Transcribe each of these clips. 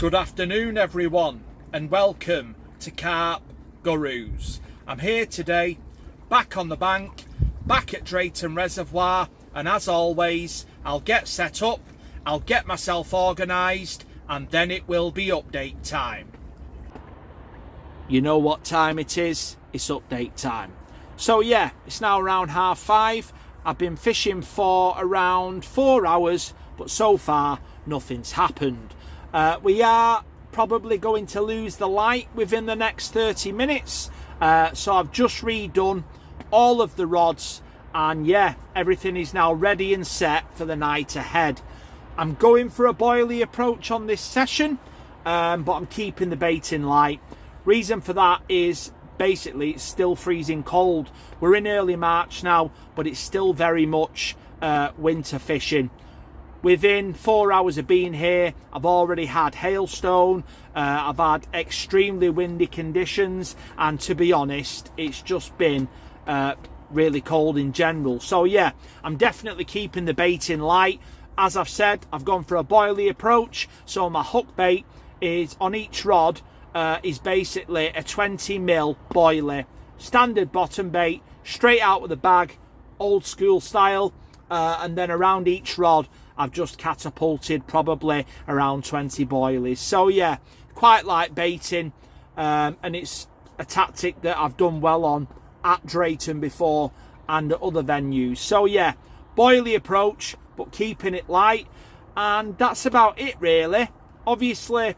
Good afternoon everyone and welcome to Carp Gurus. I'm here today, back on the bank, back at Drayton Reservoir, and as always I'll get set up, I'll get myself organised, and then it will be update time. You know what time it is, it's update time. So yeah, it's now around 5:30. I've been fishing for around 4 hours, but so far nothing's happened. We are probably going to lose the light within the next 30 minutes. So I've just redone all of the rods, and yeah, everything is now ready and set for the night ahead. I'm going for a boilie approach on this session, but I'm keeping the bait in light. Reason for that is basically it's still freezing cold. We're in early March now, but it's still very much winter fishing. Within 4 hours of being here, I've already had hailstone, I've had extremely windy conditions, and to be honest, it's just been really cold in general. So yeah, I'm definitely keeping the bait in light. As I've said, I've gone for a boilie approach, so my hook bait is on each rod is basically a 20mm boilie. Standard bottom bait, straight out of the bag, old school style, and then around each rod I've just catapulted probably around 20 boilies. So yeah, quite like baiting, and it's a tactic that I've done well on at Drayton before and at other venues. So yeah, boilie approach, but keeping it light, and that's about it really. Obviously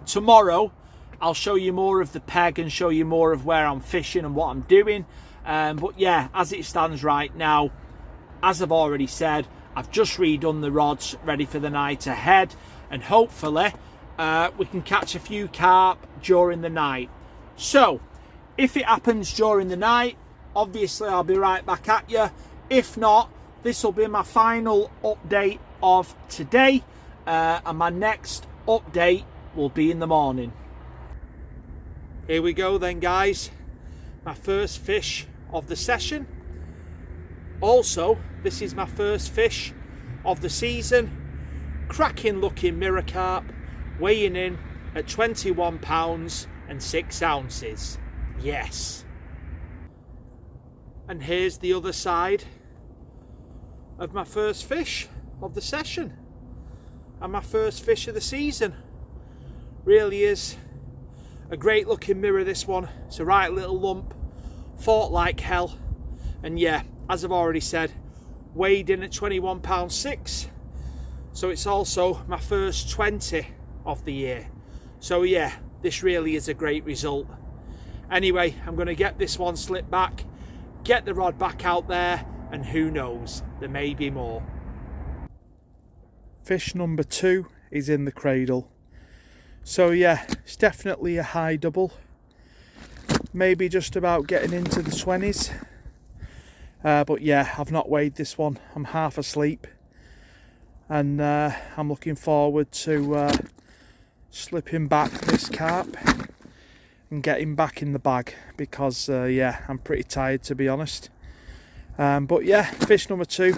tomorrow I'll show you more of the peg and show you more of where I'm fishing and what I'm doing, but yeah, as it stands right now, as I've already said, I've just redone the rods ready for the night ahead, and hopefully we can catch a few carp during the night. So if it happens during the night, obviously I'll be right back at you. If not, this will be my final update of today, and my next update will be in the morning. Here we go then guys, my first fish of the session. Also, this is my first fish of the season. Cracking looking mirror carp, weighing in at 21 pounds and 6 ounces. Yes. And here's the other side of my first fish of the session and my first fish of the season. Really is a great looking mirror, this one. It's a right little lump, fought like hell, and yeah, as I've already said, weighed in at 21 pounds 6. So it's also my first 20 of the year. So yeah, this really is a great result. Anyway, I'm going to get this one slipped back, get the rod back out there, and who knows, there may be more. Fish number 2 is in the cradle. So yeah, it's definitely a high double. Maybe just about getting into the 20s. But yeah, I've not weighed this one. I'm half asleep, and I'm looking forward to slipping back this carp and getting back in the bag, because yeah, I'm pretty tired to be honest. But yeah, fish number 2,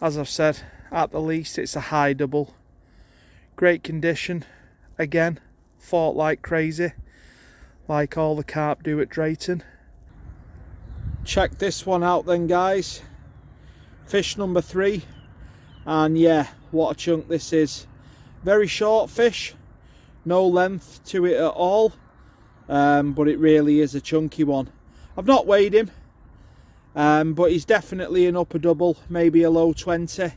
as I've said, at the least it's a high double. Great condition, again, fought like crazy, like all the carp do at Drayton. Check this one out then guys, fish number 3, and yeah, what a chunk this is. Very short fish, no length to it at all, but it really is a chunky one. I've not weighed him, but he's definitely an upper double, maybe a low 20,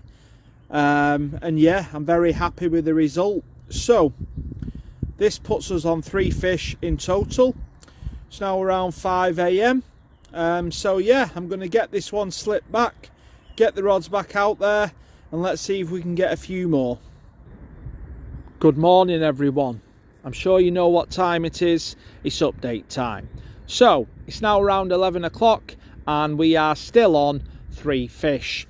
and yeah, I'm very happy with the result. So this puts us on 3 fish in total. It's now around 5 AM. So yeah, I'm going to get this one slipped back, get the rods back out there, and let's see if we can get a few more. Good morning everyone. I'm sure you know what time it is. It's update time. So it's now around 11 o'clock and we are still on 3 fish.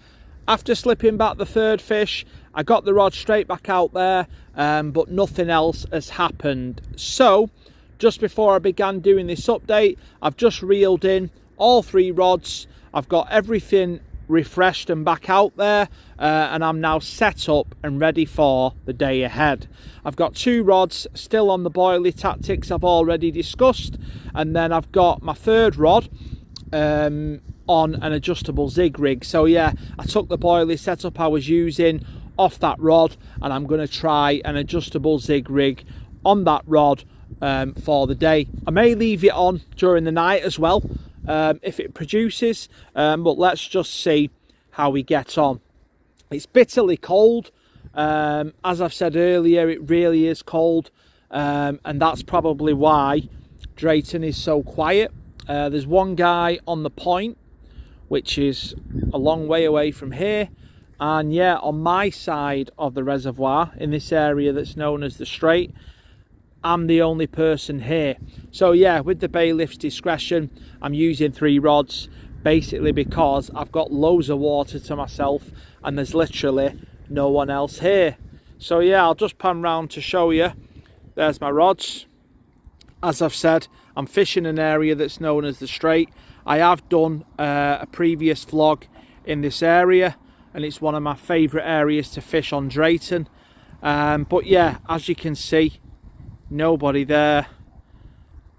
After slipping back the 3rd fish, I got the rod straight back out there, but nothing else has happened. So just before I began doing this update, I've just reeled in all 3 rods. I've got everything refreshed and back out there, and I'm now set up and ready for the day ahead. I've got 2 rods still on the boilie tactics I've already discussed, and then I've got my 3rd rod on an adjustable zig rig. So yeah, I took the boilie setup I was using off that rod, and I'm going to try an adjustable zig rig on that rod for the day. I may leave it on during the night as well if it produces, but let's just see how we get on. It's bitterly cold, as I've said earlier, it really is cold, and that's probably why Drayton is so quiet. There's one guy on the point, which is a long way away from here, and yeah, on my side of the reservoir, in this area that's known as the Strait, I'm the only person here. So yeah, with the bailiff's discretion, I'm using 3 rods, basically because I've got loads of water to myself and there's literally no one else here. So yeah, I'll just pan round to show you. There's my rods. As I've said, I'm fishing an area that's known as the Strait. I have done a previous vlog in this area, and it's one of my favourite areas to fish on Drayton. But yeah, as you can see, nobody there.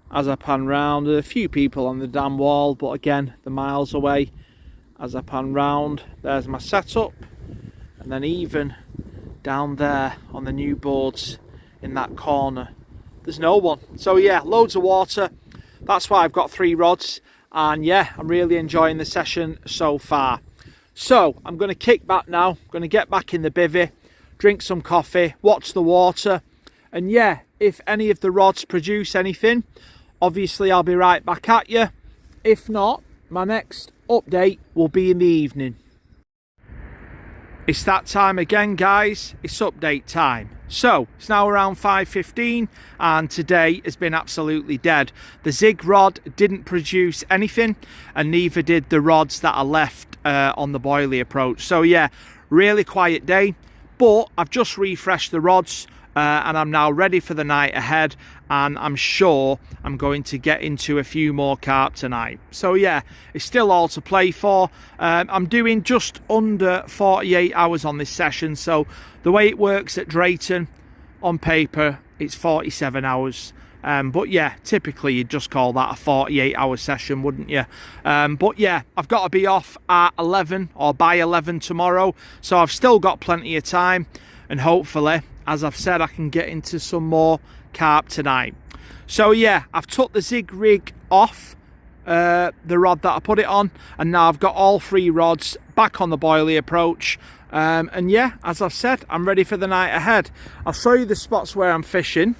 As I pan round, there's a few people on the dam wall, but again, they're miles away. As I pan round, there's my setup, and then even down there on the new boards in that corner, there's no one. So yeah, loads of water. That's why I've got 3 rods, and yeah, I'm really enjoying the session so far. So I'm going to kick back now. I'm going to get back in the bivvy, drink some coffee, watch the water, and yeah, if any of the rods produce anything, obviously I'll be right back at you. If not, my next update will be in the evening. It's that time again, guys. It's update time. So it's now around 5:15 and today has been absolutely dead. The zig rod didn't produce anything, and neither did the rods that are left on the boilie approach. So yeah, really quiet day, but I've just refreshed the rods and I'm now ready for the night ahead, and I'm sure I'm going to get into a few more carp tonight. So yeah, it's still all to play for. I'm doing just under 48 hours on this session, so the way it works at Drayton, on paper it's 47 hours, but yeah, typically you'd just call that a 48-hour session, wouldn't you? But yeah, I've got to be off at 11 or by 11 tomorrow, so I've still got plenty of time, and hopefully, as I've said, I can get into some more carp tonight. So yeah, I've took the zig rig off the rod that I put it on, and now I've got all 3 rods back on the boilie approach, and yeah, as I've said, I'm ready for the night ahead. I'll show you the spots where I'm fishing,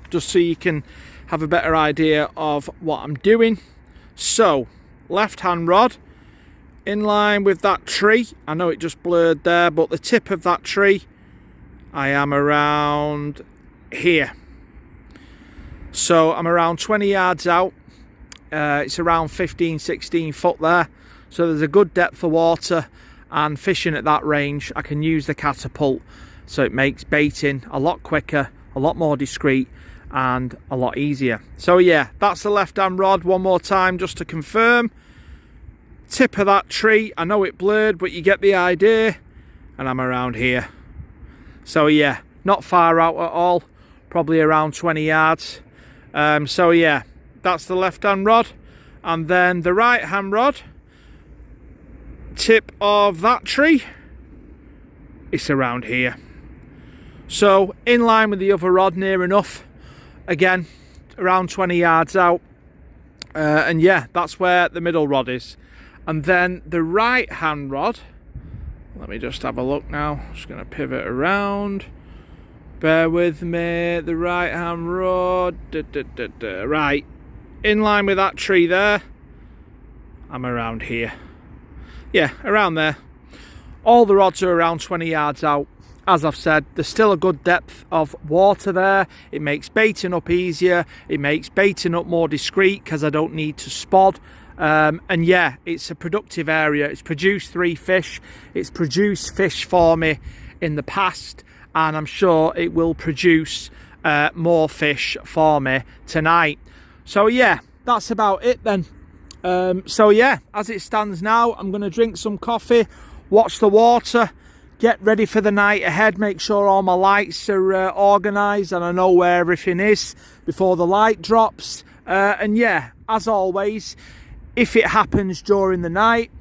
just so you can have a better idea of what I'm doing. So left hand rod in line with that tree. I know it just blurred there, but the tip of that tree, I am around here. So I'm around 20 yards out. It's around 15-16 foot there, so there's a good depth of water, and fishing at that range I can use the catapult, so it makes baiting a lot quicker, a lot more discreet, and a lot easier. So yeah, that's the left hand rod. One more time just to confirm. Tip of that tree, I know it blurred, but you get the idea, and I'm around here. So yeah, not far out at all, probably around 20 yards. So yeah, that's the left hand rod, and then the right hand rod, tip of that tree, it's around here. So in line with the other rod, near enough, again around 20 yards out, and yeah, that's where the middle rod is. And then the right hand rod, let me just have a look now, just going to pivot around, bear with me, the right hand rod, right, in line with that tree there, I'm around here. Yeah, around there. All the rods are around 20 yards out. As I've said, there's still a good depth of water there. It makes baiting up easier, it makes baiting up more discreet because I don't need to spod. And yeah, it's a productive area. It's produced 3 fish. It's produced fish for me in the past, and I'm sure it will produce more fish for me tonight. So yeah, that's about it then. So yeah, as it stands now, I'm going to drink some coffee, watch the water, get ready for the night ahead, make sure all my lights are organised and I know where everything is before the light drops. And yeah, as always, if it happens during the night,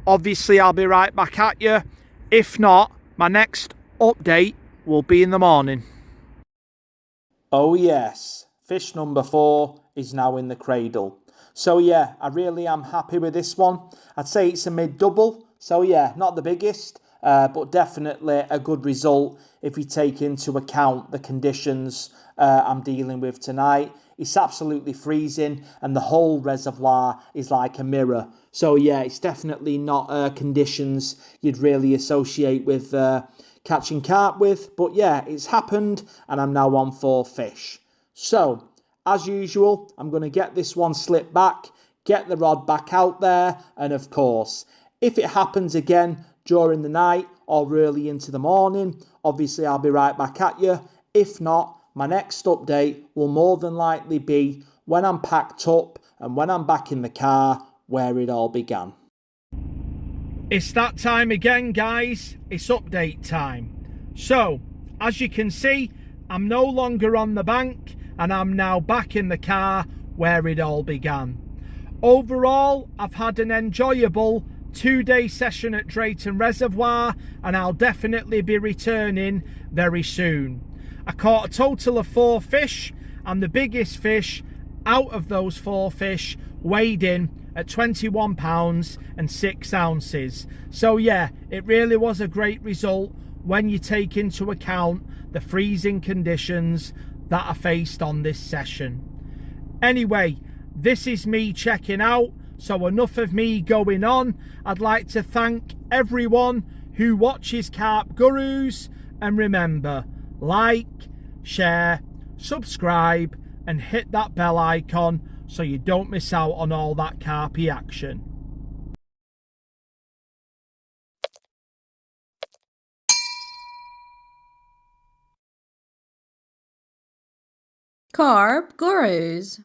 obviously I'll be right back at you. If not, my next update will be in the morning. Oh yes, fish number 4 is now in the cradle. So yeah, I really am happy with this one. I'd say it's a mid-double. So yeah, not the biggest, but definitely a good result if you take into account the conditions I'm dealing with tonight. It's absolutely freezing and the whole reservoir is like a mirror. So yeah, it's definitely not conditions you'd really associate with catching carp with. But yeah, it's happened and I'm now on 4 fish. So, as usual, I'm going to get this one slipped back, get the rod back out there, and of course, if it happens again during the night or early into the morning, obviously I'll be right back at you. If not, my next update will more than likely be when I'm packed up and when I'm back in the car where it all began. It's that time again, guys. It's update time. So, as you can see, I'm no longer on the bank and I'm now back in the car where it all began. Overall, I've had an enjoyable 2-day session at Drayton Reservoir and I'll definitely be returning very soon. I caught a total of 4 fish and the biggest fish out of those 4 fish weighed in at 21 pounds and 6 ounces. So yeah, it really was a great result when you take into account the freezing conditions that I faced on this session. Anyway, this is me checking out, so enough of me going on. I'd like to thank everyone who watches Carp Gurus, and remember, like, share, subscribe and hit that bell icon so you don't miss out on all that carpy action. Carp Gurus.